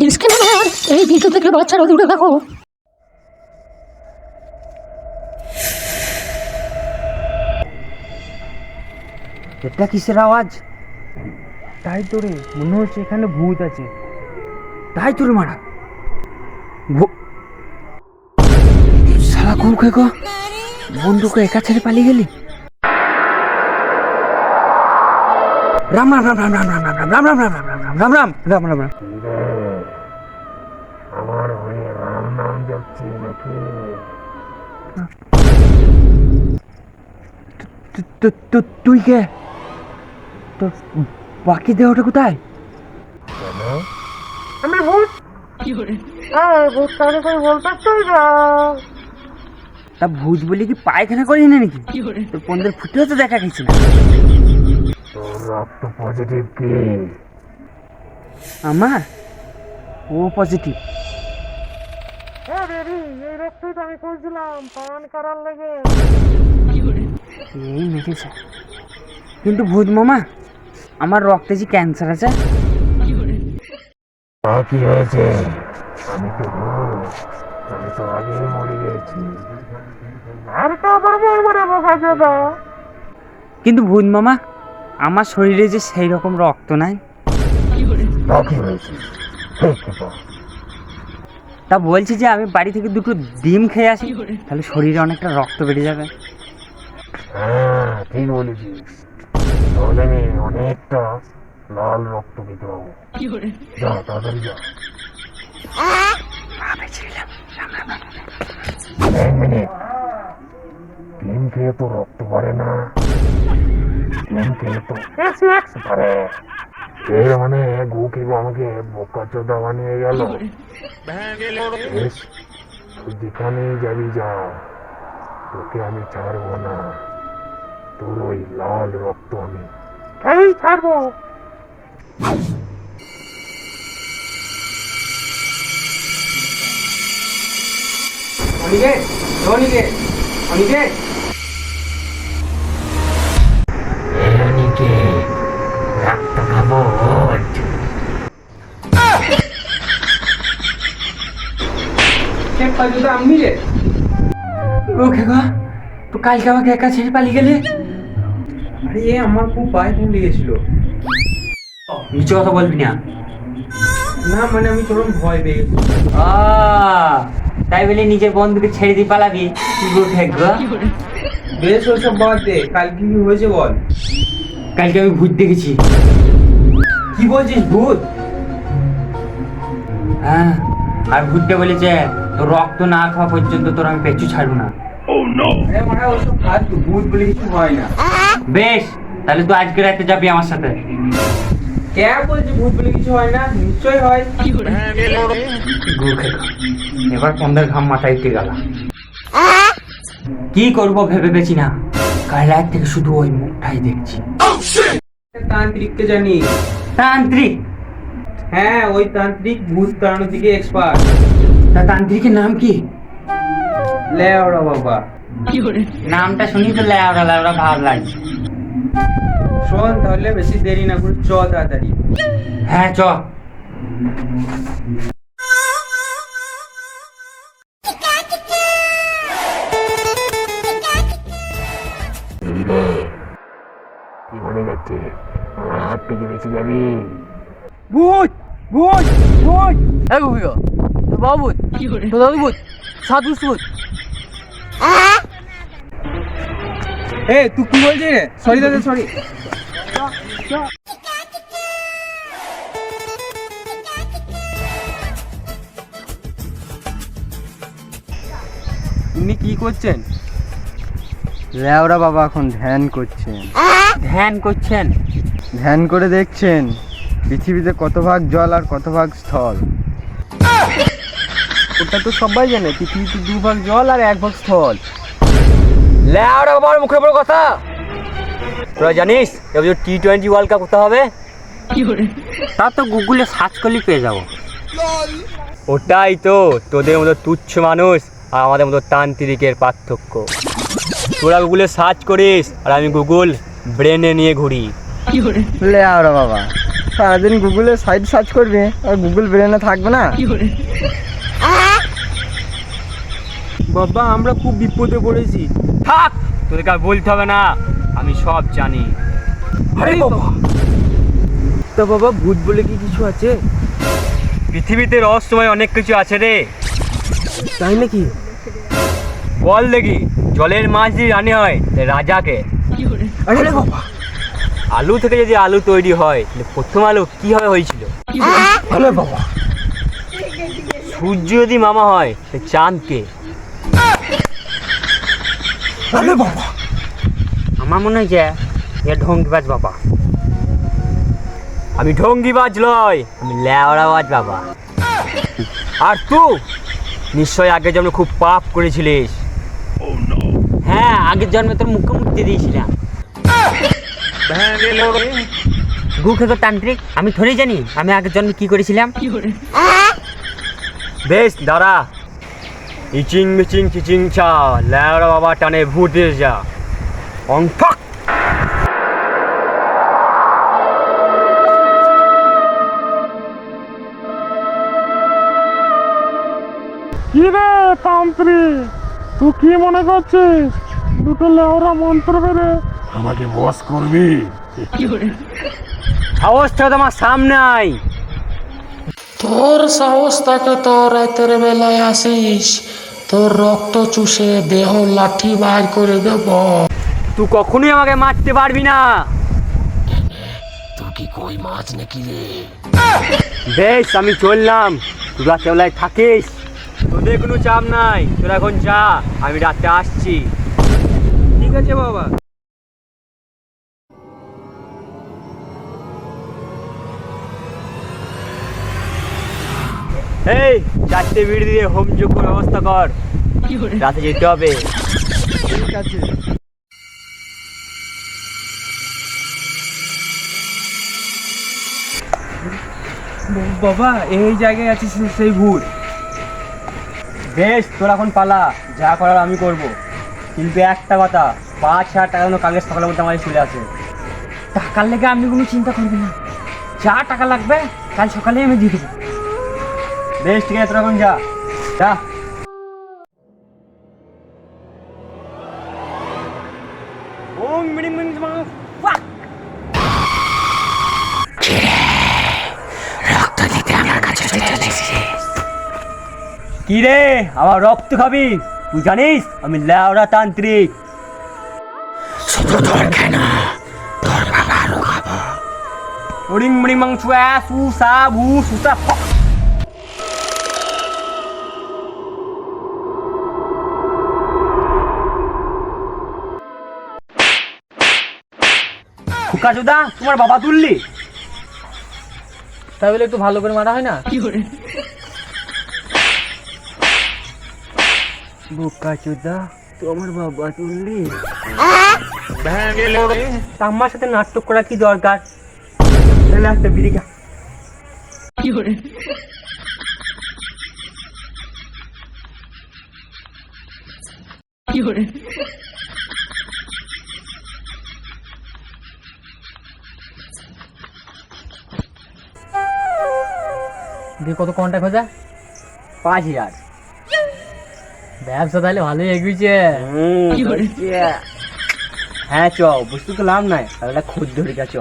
Disclaimer, এই video থেকে বাচ্চারা দূরে থাকো। এটা কিসের আওয়াজ? তাই তো রে, মনে হচ্ছে এখানে ভূত আছে। তাই তো রে মারা, শালা কুমকে গো, বন্ধুকে একা ছেড়ে পালিয়ে গেলি। রাম রাম রাম রাম রাম রাম রাম রাম রাম রাম রাম রাম রাম রাম রাম রাম রাম। আমার হয়ে রাম নাম যাচ্ছে নাকি? তুই কে? তোর বাকি দেহটা কোথায়? আমি ভূত। ভূত কারে করে বলতে চাই না। তা ভূত বলে কি পায়খানা করি না নাকি? তোর পন্দের ফুটেও তো দেখা গেছে না। তোর রক্ত পজিটিভ কি? আমার ও পজিটিভ। এই রক্তই তো আমি খুঁজছিলাম পান করার লেগে। এই মেরেছে। কিন্তু ভূত মামা, আমার রক্তে যে ক্যান্সার আছে। তা কি হয়েছে? আমি তো ভূত, আমি তো আগেই মরে গেছি। আর তো আবার মরে বসা যাবে। কিন্তু ভূত মামা, আমার শরীরে যে সেই রকম রক্ত নাই। তা কি হয়েছে? তা বলছি যে আমি বাড়ি থেকে দুটো ডিম খেয়ে আসি, তাহলে শরীরে অনেকটা রক্ত বেড়ে যাবে। হ্যাঁ ঠিক বলেছিস, তাহলে আমি অনেকটা লাল রক্ত পেতে পাবো। যা তাড়াতাড়ি যা। এক মিনিট, ডিম খেয়ে তো রক্ত বাড়ে না, ডিম খেয়ে তো পারে। এর মানে গু খেয়ে আমাকে বোকা চোদা বানিয়ে গেল। বেশ, তুই যেখানেই যাবি যা, তোকে আমি ছাড়বো না। তোর ওই লাল রক্ত আমি খেয়েই ছাড়বো। অনিকেট, অনিকেট, অনিকেট। এনিকে রক্ত খাবো। আমি রে ওকে গো, তো কালকে আমাকে একা ছেড়ে পালিয়ে গেলে। আরে আমার খুব পায়ে ফুল লেগেছিল। মিছে কথা বলবি না। না মানে আমি তোর ভয় পেয়ে গেছি। তাই বলে নিজের বন্ধুকে ছেড়ে দিয়ে পালাবি? কি করতে গো? বেশ ওসব বাদ দে, কালকে কি হয়েছে বল। কালকে আমি ভূত দেখেছি। কি বলছিস ভূত? হ্যাঁ, আর ভূতটা বলেছে তোর রক্ত না খাওয়া পর্যন্ত তোর আমি পেছু ছাড়বো না। আরে মানে ওসব ফালতু, ভূত বলে কিছু হয় না। বেশ, তাহলে তুই আজকে রাতে যাবি আমার সাথে। কে বলছে ভূত বলে কিছু হয় না? নিশ্চয়ই হয়। এবার পন্দের ঘাম মাথায় উঠে গেল। কি করবো ভেবে পেছি না, কাল রাত থেকে শুধু ওই মুখটাই দেখছি। তান্ত্রিককে জানি। তান্ত্রিক? হ্যাঁ ওই তান্ত্রিক ভূত তাড়ানোর দিকে এক্সপার্ট। তা তান্ত্রিকের নাম কি? লেওড়া বাবা। নামটা শুনি তো লেওড়া লেওড়া ভাব লাগছে। শোন তাহলে, বেশি দেরি না করে চ তাড়াতাড়ি। হ্যাঁ চ। কি মনে যাচ্ছে? আমার হাত থেকে বেঁচে যাবি। ভূত ভূত ভূত! এই গো, তো বাবু তো দাদু ভূত, সাধু ভূত। এ তুই কি বলছিস রে? সরি দাদা সরি। উনি কি করছেন? লেওরা বাবা এখন ধ্যান করছেন। ধ্যান করছেন? ধ্যান করে দেখছেন পৃথিবীতে কত ভাগ জল আর কত ভাগ স্থল। ওটা তো সবাই জানে, পৃথিবীতে 2 ভাগ জল আর 1 ভাগ স্থল। লেওড়া বাবার মুখে বড় কথা। তোরা জানিস এবার T20 ওয়ার্ল্ড কাপ কোথা হবে? তা তো গুগলে সার্চ করলেই পেয়ে যাবো। ওটাই তো তোদের মতো তুচ্ছ মানুষ আর আমাদের মতো তান্ত্রিকের পার্থক্য। তোরা গুগলে সার্চ করিস আর আমি গুগল ব্রেনে নিয়ে ঘুরি। লেওরা বাবা সারাদিন গুগলে সাইট সার্চ করবে আর গুগল ব্রেনে থাকবে না। বাবা আমরা খুব বিপদে পড়েছি। থাক, তোদেরকে আর বলতে হবে না, আমি সব জানি। আরে বাবা, তা বাবা ভূত বলে কি কিছু আছে? পৃথিবীতে রহস্যময় অনেক কিছু আছে রে। তাই নাকি? বল দেখি, জলের মাছ দিয়ে রান্না হয় তাই রাজাকে। আরে বাবা, আলু থেকে যদি আলু তৈরি হয় তাহলে প্রথম আলু কিভাবে হয়েছিল? আরে বাবা, সূর্য যদি মামা হয় তাহলে চাঁদকে। আরে বাবা, আমার মনে হয় যে এ ঢঙ্গিবাজ বাবা। আমি ঢঙ্গিবাজ লয়, আমি ল্যাওড়াবাজ বাবা। আর তুই নিশ্চয় আগের জন্মে খুব পাপ করেছিলিস। হ্যাঁ, আগের জন্মে তোর মুখে মুক্তি দিয়েছিলাম। গুখে তান্ত্রিক, আমি থোড়ি জানি আমি আগের জন্মে কি করেছিলাম। বেশ দাঁড়া, ইচিং মিচিং চিচিং চা, ল্যাওড়া বাবা টানে ভূতের যা অংফাক। কি রে তান্ত্রিক, তুই কি মনে করছিস দুটো লেওরা মন্ত্র বেড়ে আমাকে বস করবি? সাহস থেকে তোমার সামনে আই। তোর সাহস থাকে তো রাতের বেলায় আসিস, তোর রক্ত চুষে দেহ লাঠি বার করে দেব। তুই কখনোই আমাকে মারতে পারবি না। তুই কি কই মাছ নাকি রে? বেশ, আমি চললাম, তুই রাতেবেলায় থাকিস, তোদের কোনো চাপ নাই। তোরা এখন যা, আমি রাতে আসছি। ঠিক আছে বাবা। এই 4টে বিড়ি দিয়ে হোম যোগ্য ব্যবস্থা কর, রাতে যেতে হবে। ঠিক আছে। বাবা এই জায়গায় আছে সেই ভূত। বেশ, তোরা এখন পালা, যা করার আমি করব। কিন্তু একটা কথা, 5,000 টাকা যেন কালকে সকালের মধ্যে আমার চলে আসে। টাকার লেগে আপনি কোনো চিন্তা করবি না, যা টাকা লাগবে কাল সকালে আমি দিয়ে দেবো। বেশ, ঠিক আছে, তোরা এখন যা যা। ওং মিনিং মিনিং ফাক। রক্ত দিতে আমার কাছে চলে এসেছিস। কি রে, আমার রক্ত খাবি? তুই জানিস আমি ল্যাওড়া তান্ত্রিক। শুধু তোর কেন, তোর বাবারও খাবো। ওরিং মিনিং মাং চুয়া সু সা ভু সুসা ফক। ফুকাচোদা, তোমার বাবা তুললি? তাহলে একটু ভালো করে মারা হয় না? ফুকাচোদা, তোমার বাবা তুললি? আমার সাথে নাটক করা কি দরকার? তাহলে একটা বিড়ি খা। দিয়ে কত কন্টাক্ট হয়ে যায়? 5,000। ব্যবসা তাহলে ভালোই এগিয়েছে। হ্যাঁ চ, বুঝতে তো লাভ নাই, আর একটা খোঁজ ধরে গেছ।